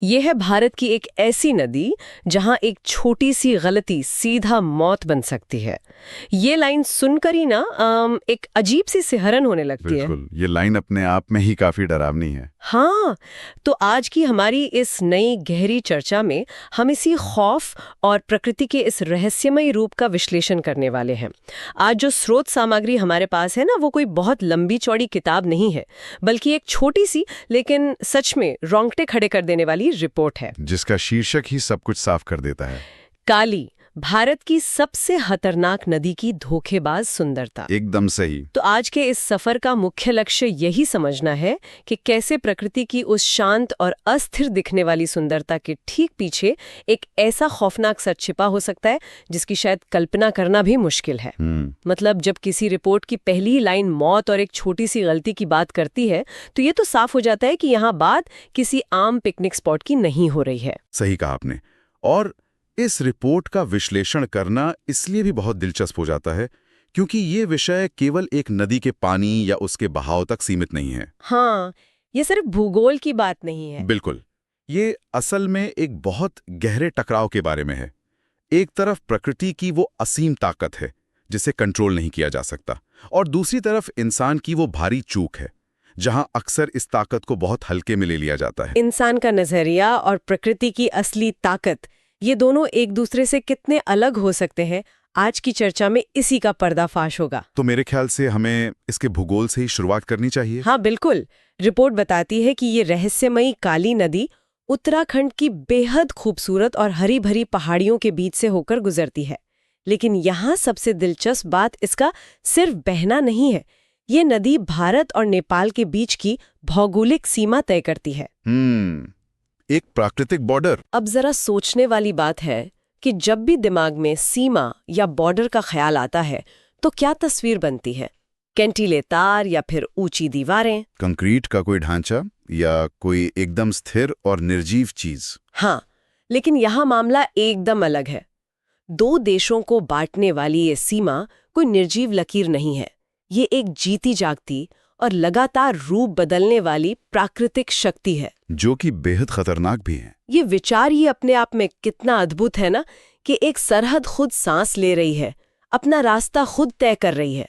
ये है भारत की एक ऐसी नदी जहां एक छोटी सी गलती सीधा मौत बन सकती है। ये लाइन सुनकर ही ना एक अजीब सी सिहरन होने लगती है। बिल्कुल, ये लाइन अपने आप में ही काफी डरावनी है। हाँ, तो आज की हमारी इस नई गहरी चर्चा में हम इसी खौफ और प्रकृति के इस रहस्यमयी रूप का विश्लेषण करने वाले हैं। आज जो स्रोत सामग्री हमारे पास है ना, वो कोई बहुत लंबी चौड़ी किताब नहीं है, बल्कि एक छोटी सी लेकिन सच में रोंगटे खड़े कर देने वाली रिपोर्ट है, जिसका शीर्षक ही सब कुछ साफ कर देता है। काली, भारत की सबसे खतरनाक नदी की धोखेबाज सुंदरता। एकदम सही। तो आज के इस सफर का मुख्य लक्ष्य यही समझना है कि कैसे प्रकृति की उस शांत और अस्थिर दिखने वाली सुंदरता के ठीक पीछे एक ऐसा खौफनाक सच छिपा हो सकता है जिसकी शायद कल्पना करना भी मुश्किल है। मतलब जब किसी रिपोर्ट की पहली ही लाइन मौत और एक छोटी सी गलती की बात करती है, तो ये तो साफ हो जाता है कि यहाँ बात किसी आम पिकनिक स्पॉट की नहीं हो रही है। सही कहा आपने। और इस रिपोर्ट का विश्लेषण करना इसलिए भी बहुत दिलचस्प हो जाता है क्योंकि ये विषय केवल एक नदी के पानी या उसके बहाव तक सीमित नहीं है। हाँ, ये सिर्फ भूगोल की बात नहीं है। बिल्कुल, ये असल में एक बहुत गहरे टकराव के बारे में है। एक तरफ प्रकृति की वो असीम ताकत है जिसे कंट्रोल नहीं किया जा सकता, और दूसरी तरफ इंसान की वो भारी चूक है जहां अक्सर इस ताकत को बहुत हल्के में ले लिया जाता है। इंसान का नजरिया और प्रकृति की असली ताकत, ये दोनों एक दूसरे से कितने अलग हो सकते हैं, आज की चर्चा में इसी का पर्दाफाश होगा। तो मेरे ख्याल से हमें इसके भूगोल से ही शुरुआत करनी चाहिए। हाँ बिल्कुल। रिपोर्ट बताती है कि ये रहस्यमयी काली नदी उत्तराखंड की बेहद खूबसूरत और हरी भरी पहाड़ियों के बीच से होकर गुजरती है। लेकिन यहाँ सबसे दिलचस्प बात इसका सिर्फ बहना नहीं है, ये नदी भारत और नेपाल के बीच की भौगोलिक सीमा तय करती है। एक प्राकृतिक बॉर्डर। अब जरा सोचने वाली बात है कि जब भी दिमाग में सीमा या बॉर्डर का ख्याल आता है तो क्या तस्वीर बनती है? कैंटिले तार या फिर ऊंची दीवारें? कंक्रीट का कोई ढांचा या कोई एकदम स्थिर और निर्जीव चीज? हाँ, लेकिन यहाँ मामला एकदम अलग है। दो देशों को बांटने वाली ये सीमा कोई निर्जीव लकीर नहीं है। ये एक जीती जागती और लगातार रूप बदलने वाली प्राकृतिक शक्ति है, जो कि बेहद खतरनाक भी है। ये विचार ही अपने आप में कितना अद्भुत है ना, कि एक सरहद खुद सांस ले रही है, अपना रास्ता खुद तय कर रही है,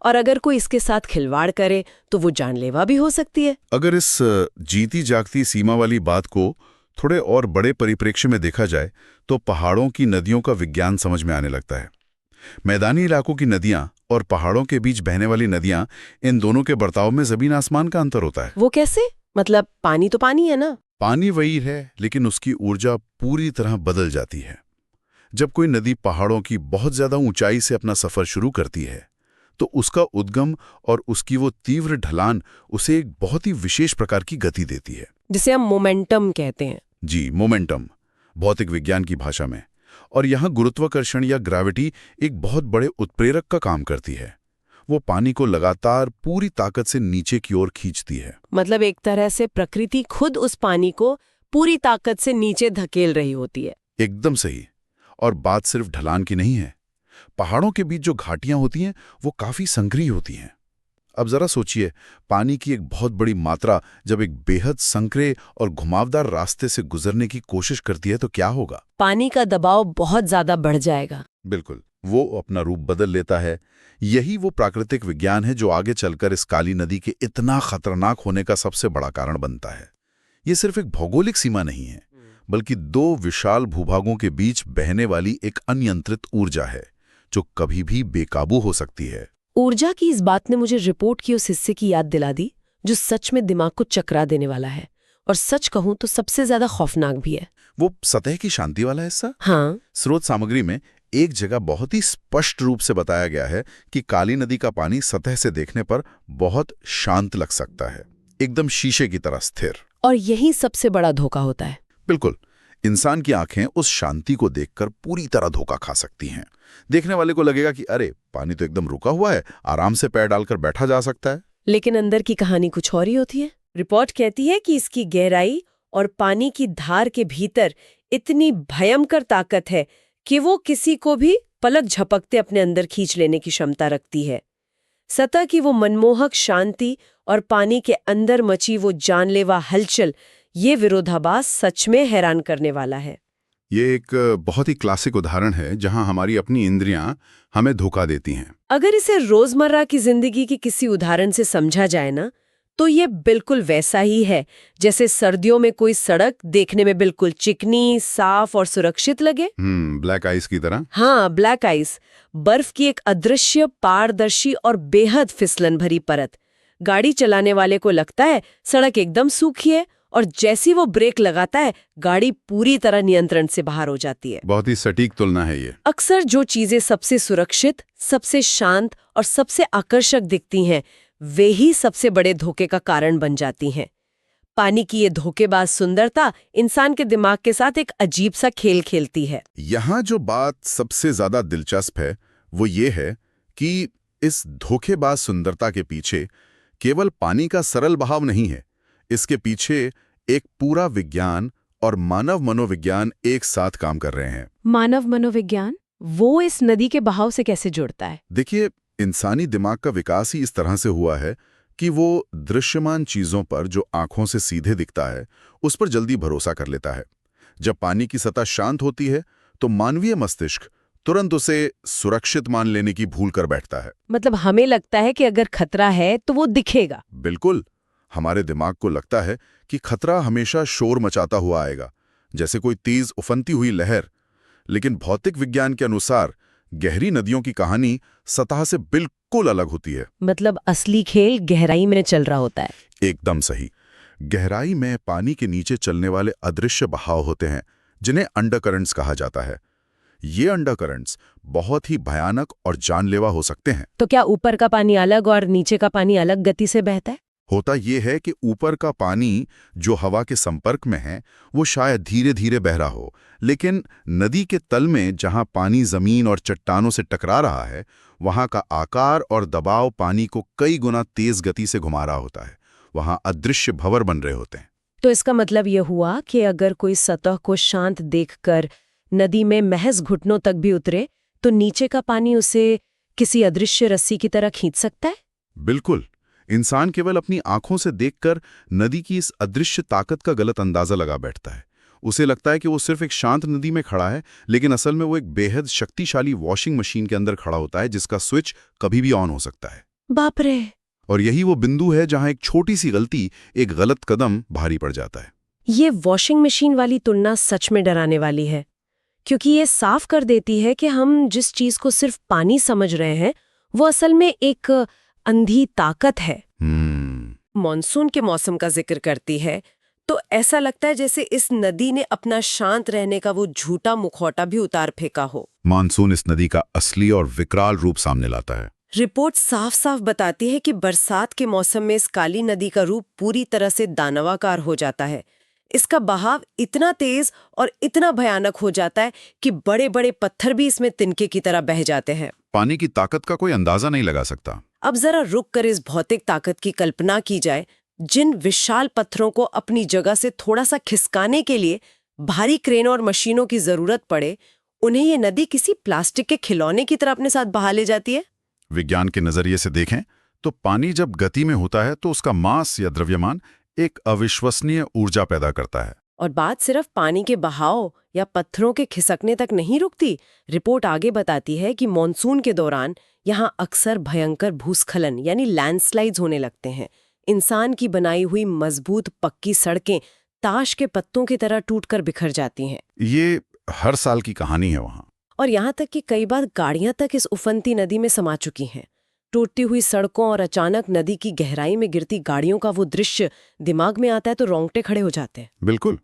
और अगर कोई इसके साथ खिलवाड़ करे तो वो जानलेवा भी हो सकती है। अगर इस जीती जागती सीमा वाली बात को थोड़े और बड़े परिप्रेक्ष्य में देखा जाए तो पहाड़ों की नदियों का विज्ञान समझ में आने लगता है। मैदानी इलाकों की नदियां और पहाड़ों के बीच बहने वाली नदियां, इन दोनों के बर्ताव में जमीन आसमान का अंतर होता है। वो कैसे? मतलब पानी तो पानी है ना। पानी वही है, लेकिन उसकी ऊर्जा पूरी तरह बदल जाती है। जब कोई नदी पहाड़ों की बहुत ज्यादा ऊंचाई से अपना सफर शुरू करती है तो उसका उद्गम और उसकी वो तीव्र ढलान उसे एक बहुत ही विशेष प्रकार की गति देती है, जिसे हम मोमेंटम कहते हैं। जी, मोमेंटम, भौतिक विज्ञान की भाषा में। और यहाँ गुरुत्वाकर्षण या ग्रेविटी एक बहुत बड़े उत्प्रेरक का काम करती है। वो पानी को लगातार पूरी ताकत से नीचे की ओर खींचती है। मतलब एक तरह से प्रकृति खुद उस पानी को पूरी ताकत से नीचे धकेल रही होती है। एकदम सही। और बात सिर्फ ढलान की नहीं है। पहाड़ों के बीच जो घाटियां होती हैं वो काफी संकरी होती हैं। अब जरा सोचिए, पानी की एक बहुत बड़ी मात्रा जब एक बेहद संकरे और घुमावदार रास्ते से गुजरने की कोशिश करती है तो क्या होगा? पानी का दबाव बहुत ज्यादा बढ़ जाएगा। बिल्कुल, वो अपना रूप बदल लेता है। यही वो प्राकृतिक विज्ञान है जो आगे चलकर इस काली नदी के इतना खतरनाक होने का सबसे बड़ा कारण बनता है। ये सिर्फ एक भौगोलिक सीमा नहीं है, बल्कि दो विशाल भूभागों के बीच बहने वाली एक अनियंत्रित ऊर्जा है जो कभी भी बेकाबू हो सकती है। ऊर्जा की इस बात ने मुझे रिपोर्ट की उस हिस्से की याद दिला दी जो सच में दिमाग को चकरा देने वाला है, और सच कहूं तो सबसे ज्यादा खौफनाक भी है। वो सतह की शांति वाला हिस्सा। हाँ, स्रोत सामग्री में एक जगह बहुत ही स्पष्ट रूप से बताया गया है कि काली नदी का पानी सतह से देखने पर बहुत शांत लग सकता है, एकदम शीशे की तरह स्थिर। और यही सबसे बड़ा धोखा होता है। बिल्कुल, इंसान की आंखें उस शांति को देखकर पूरी तरह धोखा खा सकती हैं। देखने वाले को लगेगा कि अरे, पानी तो एकदम रुका हुआ है, आराम से पैर डालकर बैठा जा सकता है। लेकिन अंदर की कहानी कुछ और ही होती है। रिपोर्ट कहती है कि इसकी गहराई और पानी की धार के भीतर इतनी भयंकर ताकत है कि वो किसी को भी पलक झपकते अपने अंदर खींच लेने की क्षमता रखती है। सतह की वो मनमोहक शांति और पानी के अंदर मची वो जानलेवा हलचल, ये विरोधाभास सच में हैरान करने वाला है। ये एक बहुत ही क्लासिक उदाहरण है जहां हमारी अपनी इंद्रियां हमें धोखा देती हैं। अगर इसे रोजमर्रा की जिंदगी के किसी उदाहरण से समझा जाए ना, तो ये बिल्कुल वैसा ही है जैसे सर्दियों में कोई सड़क देखने में बिल्कुल चिकनी, साफ और सुरक्षित लगे। ब्लैक आइस की तरह। हाँ, ब्लैक आइस, बर्फ की एक अदृश्य, पारदर्शी और बेहद फिसलन भरी परत। गाड़ी चलाने वाले को लगता है सड़क एकदम सूखी है, और जैसी वो ब्रेक लगाता है गाड़ी पूरी तरह नियंत्रण से बाहर हो जाती है। बहुत ही सटीक तुलना है ये। अक्सर जो चीजें सबसे सुरक्षित, सबसे शांत और सबसे आकर्षक दिखती हैं, वे ही सबसे बड़े धोखे का कारण बन जाती हैं। पानी की ये धोखेबाज सुंदरता इंसान के दिमाग के साथ एक अजीब सा खेल खेलती है। यहाँ जो बात सबसे ज्यादा दिलचस्प है वो ये है कि इस धोखेबाज सुंदरता के पीछे केवल पानी का सरल बहाव नहीं है, इसके पीछे एक पूरा विज्ञान और मानव मनोविज्ञान एक साथ काम कर रहे हैं। मानव मनोविज्ञान वो इस नदी के बहाव से कैसे जुड़ता है? देखिए, इंसानी दिमाग का विकास ही इस तरह से हुआ है कि वो दृश्यमान चीजों पर जो आंखों से सीधे दिखता है उस पर जल्दी भरोसा कर लेता है। जब पानी की सतह शांत होती है तो मानवीय मस्तिष्क तुरंत उसे सुरक्षित मान लेने की भूल कर बैठता है। मतलब हमें लगता है कि अगर खतरा है तो वो दिखेगा। बिल्कुल, हमारे दिमाग को लगता है कि खतरा हमेशा शोर मचाता हुआ आएगा, जैसे कोई तेज उफनती हुई लहर। लेकिन भौतिक विज्ञान के अनुसार गहरी नदियों की कहानी सतह से बिल्कुल अलग होती है। मतलब असली खेल गहराई में चल रहा होता है। एकदम सही। गहराई में पानी के नीचे चलने वाले अदृश्य बहाव होते हैं जिन्हें अंडरकरंट्स कहा जाता है। ये अंडरकरंट्स बहुत ही भयानक और जानलेवा हो सकते हैं। तो क्या ऊपर का पानी अलग और नीचे का पानी अलग गति से बहता है? होता यह है कि ऊपर का पानी जो हवा के संपर्क में है वो शायद धीरे धीरे बह रहा हो, लेकिन नदी के तल में जहां पानी जमीन और चट्टानों से टकरा रहा है वहां का आकार और दबाव पानी को कई गुना तेज गति से घुमा रहा होता है। वहां अदृश्य भंवर बन रहे होते हैं। तो इसका मतलब यह हुआ कि अगर कोई सतह को शांत देखकर नदी में महज घुटनों तक भी उतरे तो नीचे का पानी उसे किसी अदृश्य रस्सी की तरह खींच सकता है। बिल्कुल। इंसान केवल अपनी आंखों से देखकर नदी की इस अदृश्य ताकत का गलत अंदाजा लगा बैठता है। उसे लगता है कि वो सिर्फ एक शांत नदी में खड़ा है, लेकिन असल में वो एक बेहद शक्तिशाली वॉशिंग मशीन के अंदर खड़ा होता है जिसका स्विच कभी भी ऑन हो सकता है। बाप रे! और यही वो बिंदु है जहां एक छोटी सी गलती, एक गलत कदम भारी पड़ जाता है। ये वॉशिंग मशीन वाली तुलना सच में डराने वाली है, क्योंकि ये साफ कर देती है कि हम जिस चीज को सिर्फ पानी समझ रहे हैं वो असल में एक अंधी ताकत है। मॉनसून के मौसम का जिक्र करती है तो ऐसा लगता है जैसे इस नदी ने अपना शांत रहने का वो झूठा मुखौटा भी उतार फेंका हो। मानसून इस नदी का असली और विकराल रूप सामने लाता है। रिपोर्ट साफ साफ बताती है कि बरसात के मौसम में इस काली नदी का रूप पूरी तरह से दानवाकार हो जाता है। इसका बहाव इतना तेज और इतना भयानक हो जाता है कि बड़े बड़े पत्थर भी इसमें तिनके की तरह बह जाते हैं। पानी की ताकत का कोई अंदाजा नहीं लगा सकता। अब जरा रुक कर इस भौतिक ताकत की कल्पना की जाए। जिन विशाल पत्थरों को अपनी जगह से थोड़ा सा खिसकाने के लिए भारी क्रेन और मशीनों की जरूरत पड़े, उन्हें ये नदी किसी प्लास्टिक के खिलौने की तरह अपने साथ बहा ले जाती है। विज्ञान के नजरिए से देखें तो पानी जब गति में होता है तो उसका मास या द्रव्यमान एक अविश्वसनीय ऊर्जा पैदा करता है। और बात सिर्फ पानी के बहाव या पत्थरों के खिसकने तक नहीं रुकती। रिपोर्ट आगे बताती है कि मॉनसून के दौरान यहाँ अक्सर भयंकर भूस्खलन यानी लैंडस्लाइड्स होने लगते हैं। इंसान की बनाई हुई मजबूत पक्की सड़कें ताश के पत्तों की तरह टूटकर बिखर जाती हैं। ये हर साल की कहानी है वहाँ। और यहाँ तक कि कई बार गाड़ियां तक इस उफनती नदी में समा चुकी हैं। टूटती हुई सड़कों और अचानक नदी की गहराई में गिरती गाड़ियों का वो दृश्य दिमाग में आता है तो रोंगटे खड़े हो जाते हैं। बिल्कुल।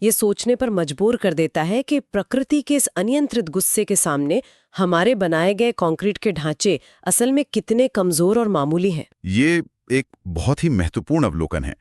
ये सोचने पर मजबूर कर देता है कि प्रकृति के इस अनियंत्रित गुस्से के सामने हमारे बनाए गए कंक्रीट के ढांचे असल में कितने कमजोर और मामूली हैं। ये एक बहुत ही महत्वपूर्ण अवलोकन है।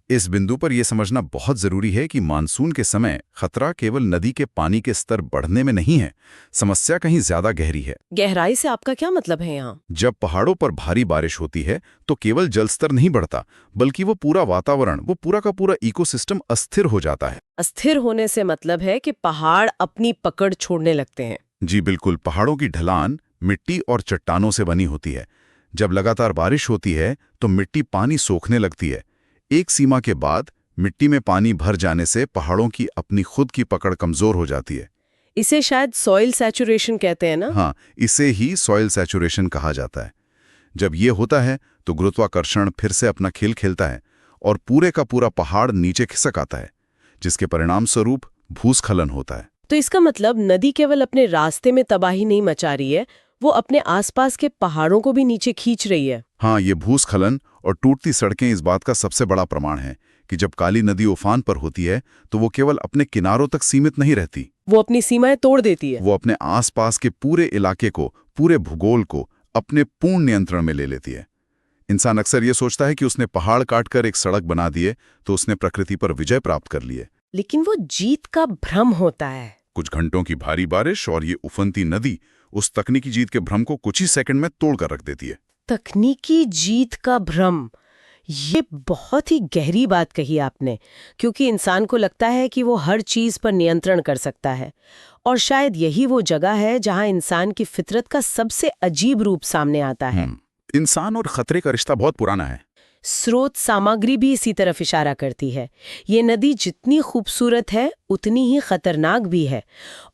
इस बिंदु पर यह समझना बहुत जरूरी है कि मानसून के समय खतरा केवल नदी के पानी के स्तर बढ़ने में नहीं है, समस्या कहीं ज्यादा गहरी है। गहराई से आपका क्या मतलब है यहाँ? जब पहाड़ों पर भारी बारिश होती है तो केवल जलस्तर नहीं बढ़ता, बल्कि वो पूरा वातावरण, वो पूरा का पूरा इकोसिस्टम अस्थिर हो जाता है। अस्थिर होने से मतलब है कि पहाड़ अपनी पकड़ छोड़ने लगते हैं। जी बिल्कुल। पहाड़ों की ढलान मिट्टी और चट्टानों से बनी होती है। जब लगातार बारिश होती है तो मिट्टी पानी सोखने लगती है। एक सीमा के बाद मिट्टी में पानी भर जाने से पहाड़ों की अपनी खुद की पकड़ कमजोर हो जाती है। इसे शायद सॉइल सैचुरेशन कहते हैं ना? हाँ, इसे ही सॉइल सैचुरेशन कहा जाता है। जब ये होता है तो गुरुत्वाकर्षण फिर से अपना खेल खेलता है और पूरे का पूरा पहाड़ नीचे खिसक आता है, जिसके परिणाम स्वरूप भूस्खलन होता है। तो इसका मतलब नदी केवल अपने रास्ते में तबाही नहीं मचा रही है, वो अपने आसपास के पहाड़ों को भी नीचे खींच रही है। हाँ, ये भूस्खलन और टूटती सड़कें इस बात का सबसे बड़ा प्रमाण है कि जब काली नदी उफान पर होती है तो वो केवल अपने किनारों तक सीमित नहीं रहती, वो अपनी सीमाएं तोड़ देती है। वो अपने आसपास के पूरे इलाके को, पूरे भूगोल को अपने पूर्ण नियंत्रण में ले लेती है। इंसान अक्सर ये सोचता है कि उसने पहाड़ काटकर एक सड़क बना दिए तो उसने प्रकृति पर विजय प्राप्त कर लिए। लेकिन वो जीत का भ्रम होता है। कुछ घंटों की भारी बारिश और ये उफनती नदी उस तकनीकी जीत के भ्रम को कुछ ही सेकंड में तोड़कर रख देती है। तकनीकी जीत का भ्रम, ये बहुत ही गहरी बात कही आपने, क्योंकि इंसान को लगता है कि वो हर चीज पर नियंत्रण कर सकता है, और शायद यही वो जगह है जहां इंसान की फितरत का सबसे अजीब रूप सामने आता है। इंसान और खतरे का रिश्ता बहुत पुराना है। स्रोत सामग्री भी इसी तरफ इशारा करती है। ये नदी जितनी खूबसूरत है उतनी ही खतरनाक भी है,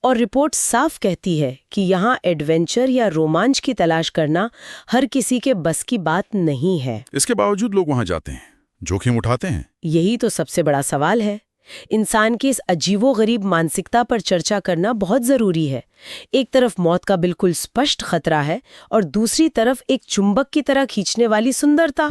और रिपोर्ट साफ कहती है कि यहाँ एडवेंचर या रोमांच की तलाश करना हर किसी के बस की बात नहीं है। इसके बावजूद लोग वहां जाते हैं, जोखिम उठाते हैं। यही तो सबसे बड़ा सवाल है। इंसान की इस अजीबोगरीब मानसिकता पर चर्चा करना बहुत जरूरी है। एक तरफ मौत का बिल्कुल स्पष्ट खतरा है और दूसरी तरफ एक चुंबक की तरह खींचने वाली सुंदरता।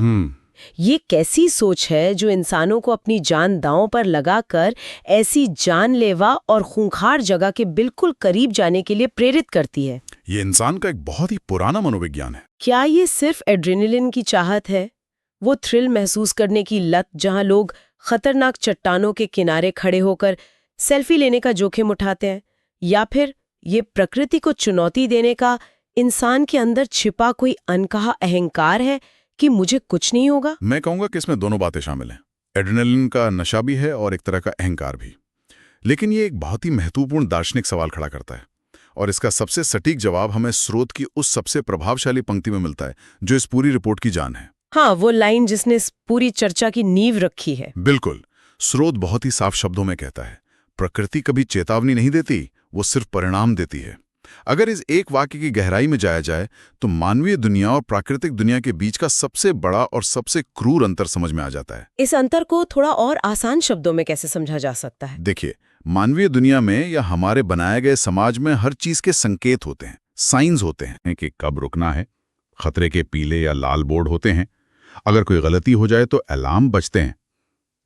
ये कैसी सोच है जो इंसानों को अपनी जान दांव पर लगाकर ऐसी जानलेवा और खूंखार जगह के बिल्कुल करीब जाने के लिए प्रेरित करती है? ये इंसान का एक बहुत ही पुराना मनोविज्ञान है। क्या ये सिर्फ एड्रेनलिन की चाहत है, वो थ्रिल महसूस करने की लत जहां लोग खतरनाक चट्टानों के किनारे खड़े होकर सेल्फी लेने का जोखिम उठाते हैं, या फिर ये प्रकृति को चुनौती देने का इंसान के अंदर छिपा कोई अनकहा अहंकार है कि मुझे कुछ नहीं होगा? मैं कहूंगा कि इसमें दोनों बातें शामिल हैं। एड्रेनलिन का नशा भी है और एक तरह का अहंकार भी। लेकिन ये एक बहुत ही महत्वपूर्ण दार्शनिक सवाल खड़ा करता है, और इसका सबसे सटीक जवाब हमें स्रोत की उस सबसे प्रभावशाली पंक्ति में मिलता है जो इस पूरी रिपोर्ट की जान है। हाँ, वो लाइन जिसने इस पूरी चर्चा की नींव रखी है। बिल्कुल। स्रोत बहुत ही साफ शब्दों में कहता है, प्रकृति कभी चेतावनी नहीं देती, वो सिर्फ परिणाम देती है। अगर इस एक वाक्य की गहराई में जाया जाए तो मानवीय दुनिया और प्राकृतिक दुनिया के बीच का सबसे बड़ा और सबसे क्रूर अंतर समझ में आ जाता है। इस अंतर को थोड़ा और आसान शब्दों में कैसे समझा जा सकता है? देखिए, मानवीय दुनिया में या हमारे बनाए गए समाज में हर चीज के संकेत होते हैं, साइंस होते हैं कि कब रुकना है। खतरे के पीले या लाल बोर्ड होते हैं। अगर कोई गलती हो जाए तो अलार्म बजते हैं।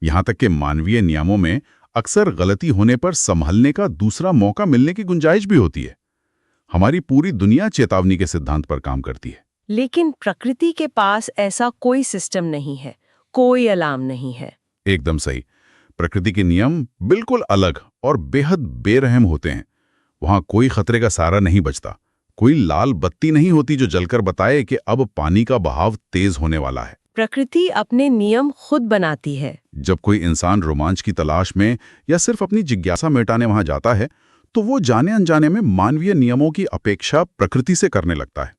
यहां तक कि मानवीय नियमों में अक्सर गलती होने पर संभलने का दूसरा मौका मिलने की गुंजाइश भी होती है। हमारी पूरी दुनिया चेतावनी के सिद्धांत पर काम करती है। लेकिन प्रकृति के पास ऐसा कोई सिस्टम नहीं है, कोई अलार्म नहीं है। एकदम सही। प्रकृति के नियम बिल्कुल अलग और बेहद बेरहम होते हैं। वहां कोई खतरे का सारा नहीं बचता, कोई लाल बत्ती नहीं होती जो जलकर बताए कि अब पानी का बहाव तेज होने वाला है। प्रकृति अपने नियम खुद बनाती है। जब कोई इंसान रोमांच की तलाश में या सिर्फ अपनी जिज्ञासा मिटाने वहां जाता है तो वो जाने अनजाने में मानवीय नियमों की अपेक्षा प्रकृति से करने लगता है।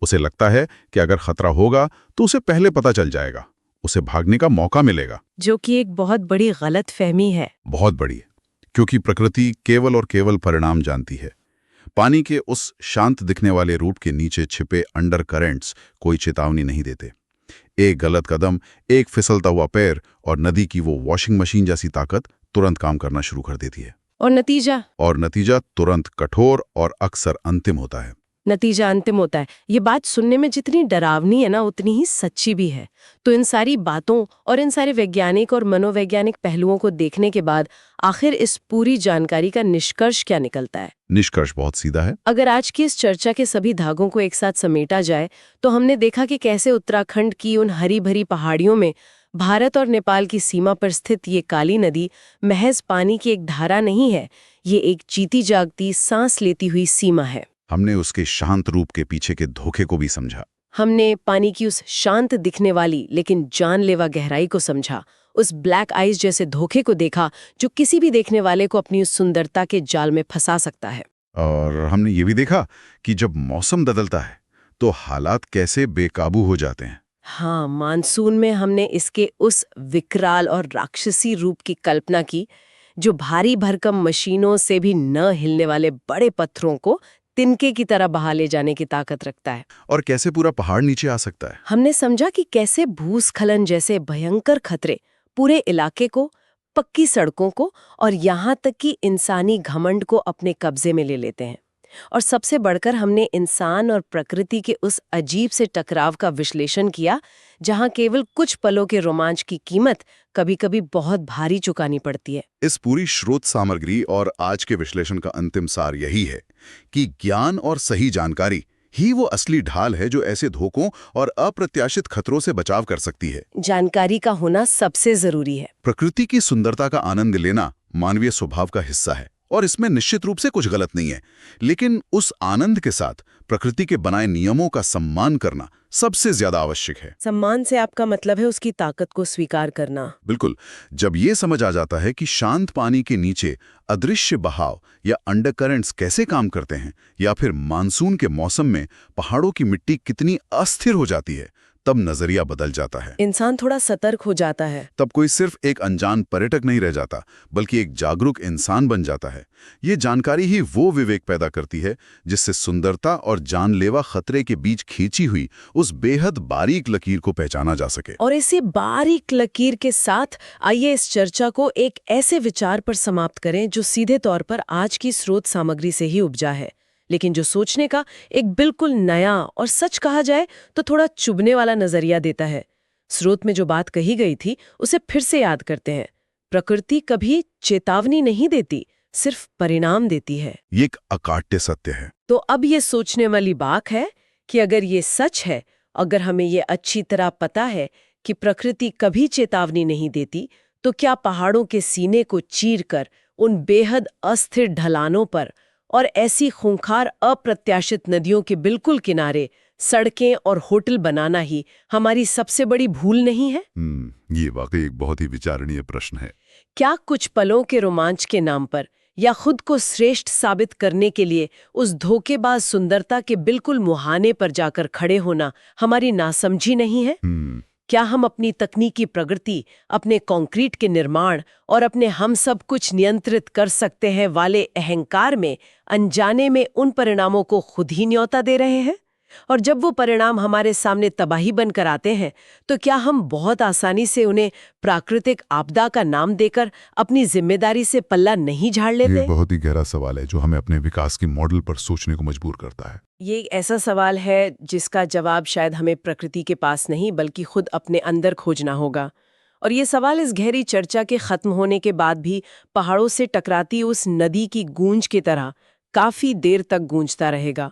उसे लगता है कि अगर खतरा होगा तो उसे पहले पता चल जाएगा, उसे भागने का मौका मिलेगा। जो कि एक बहुत बड़ी गलतफहमी है। बहुत बड़ी, क्योंकि प्रकृति केवल और केवल परिणाम जानती है। पानी के उस शांत दिखने वाले रूप के नीचे छिपे अंडर करंट्स कोई चेतावनी नहीं देते। एक गलत कदम, एक फिसलता हुआ पैर और नदी की वो वॉशिंग मशीन जैसी ताकत तुरंत काम करना शुरू कर देती है। और नतीजा तुरंत कठोर और अक्सर अंतिम होता है। नतीजा अंतिम होता है। ये बात सुनने में जितनी डरावनी है ना, उतनी ही सच्ची भी है। तो इन सारी बातों और इन सारे वैज्ञानिक और मनोवैज्ञानिक पहलुओं को देखने के बाद आखिर इस पूरी जानकारी का निष्कर्ष क्या निकलता है? निष्कर्ष बहुत सीधा है। अगर आज की इस चर्चा के सभी धागों को एक साथ समेटा जाए तो हमने देखा कि कैसे उत्तराखंड की उन हरी भरी पहाड़ियों में भारत और नेपाल की सीमा पर स्थित ये काली नदी महज पानी की एक धारा नहीं है, ये एक जीती जागती सांस लेती हुई सीमा है। हमने उसके शांत रूप के पीछे के धोखे को भी समझा। हमने पानी की उस शांत दिखने वाली लेकिन जानलेवा गहराई को समझा, उस ब्लैक आइज जैसे धोखे को देखा जो किसी भी देखने वाले को अपनी उस सुंदरता के जाल में फंसा सकता है। और हमने ये भी देखा कि जब मौसम बदलता है तो हालात कैसे बेकाबू हो जाते हैं। हाँ, मानसून में हमने इसके उस विकराल और राक्षसी रूप की कल्पना की, जो भारी भरकम मशीनों से भी न हिलने वाले बड़े पत्थरों को तिनके की तरह बहा ले जाने की ताकत रखता है। और कैसे पूरा पहाड़ नीचे आ सकता है। हमने समझा कि कैसे भूस्खलन जैसे भयंकर खतरे पूरे इलाके को, पक्की सड़कों को और यहाँ तक कि इंसानी घमंड को अपने कब्जे में ले लेते हैं। और सबसे बढ़कर हमने इंसान और प्रकृति के उस अजीब से टकराव का विश्लेषण किया, जहाँ केवल कुछ पलों के रोमांच की कीमत कभी-कभी बहुत भारी चुकानी पड़ती है। इस पूरी स्रोत सामग्री और आज के विश्लेषण का अंतिम सार यही है कि ज्ञान और सही जानकारी ही वो असली ढाल है जो ऐसे धोखों और अप्रत्याशित खतरों से बचाव कर सकती है। जानकारी का होना सबसे जरूरी है। प्रकृति की सुंदरता का आनंद लेना मानवीय स्वभाव का हिस्सा है और इसमें निश्चित रूप से कुछ गलत नहीं है, लेकिन उस आनंद के साथ प्रकृति के बनाए नियमों का सम्मान करना सबसे ज्यादा आवश्यक है। सम्मान से आपका मतलब है उसकी ताकत को स्वीकार करना। बिल्कुल। जब ये समझ आ जाता है कि शांत पानी के नीचे अदृश्य बहाव या अंडरकरेंट्स कैसे काम करते हैं, या फिर मानसून के मौसम में पहाड़ों की मिट्टी कितनी अस्थिर हो जाती है, तब नजरिया बदल जाता है। इंसान थोड़ा सतर्क हो जाता है। तब कोई सिर्फ एक अनजान पर्यटक नहीं रह जाता, बल्कि एक जागरूक इंसान बन जाता है। ये जानकारी ही वो विवेक पैदा करती है जिससे सुंदरता और जानलेवा खतरे के बीच खींची हुई उस बेहद बारीक लकीर को पहचाना जा सके। और इसी बारीक लकीर के साथ आइए इस चर्चा को एक ऐसे विचार पर समाप्त करें जो सीधे तौर पर आज की स्रोत सामग्री से ही उपजा है, लेकिन जो सोचने का एक बिल्कुल नया और सच कहा जाए तो थोड़ा चुभने वाला नजरिया देता है। स्रोत में जो बात कही गई थी उसे फिर से याद करते हैं। प्रकृति कभी चेतावनी नहीं देती, सिर्फ परिणाम देती है। ये एक अकाट्य सत्य है। तो अब ये सोचने वाली बात है कि अगर ये सच है, अगर हमें ये अच्छी तरह पता है कि प्रकृति कभी चेतावनी नहीं देती, तो क्या पहाड़ों के सीने को चीरकर उन बेहद अस्थिर ढलानों पर और ऐसी खूंखार अप्रत्याशित नदियों के बिल्कुल किनारे सड़कें और होटल बनाना ही हमारी सबसे बड़ी भूल नहीं है? ये वाकई एक बहुत ही विचारणीय प्रश्न है। क्या कुछ पलों के रोमांच के नाम पर या खुद को श्रेष्ठ साबित करने के लिए उस धोखेबाज सुंदरता के बिल्कुल मुहाने पर जाकर खड़े होना हमारी नासमझी नहीं है? क्या हम अपनी तकनीकी प्रगति, अपने कंक्रीट के निर्माण और अपने हम सब कुछ नियंत्रित कर सकते हैं वाले अहंकार में अनजाने में उन परिणामों को खुद ही न्योता दे रहे हैं? और जब वो परिणाम हमारे सामने तबाही बनकर आते हैं, तो क्या हम बहुत आसानी से उन्हें प्राकृतिक आपदा का नाम देकर अपनी जिम्मेदारी से पल्ला नहीं झाड़ लेते? ये बहुत ही गहरा सवाल है जो हमें अपने विकास की मॉडल पर सोचने को मजबूर करता है। ये एक ऐसा सवाल है जिसका जवाब शायद हमें प्रकृति के पास नहीं बल्कि खुद अपने अंदर खोजना होगा। और ये सवाल इस गहरी चर्चा के खत्म होने के बाद भी पहाड़ों से टकराती उस नदी की गूंज की तरह काफी देर तक गूंजता रहेगा।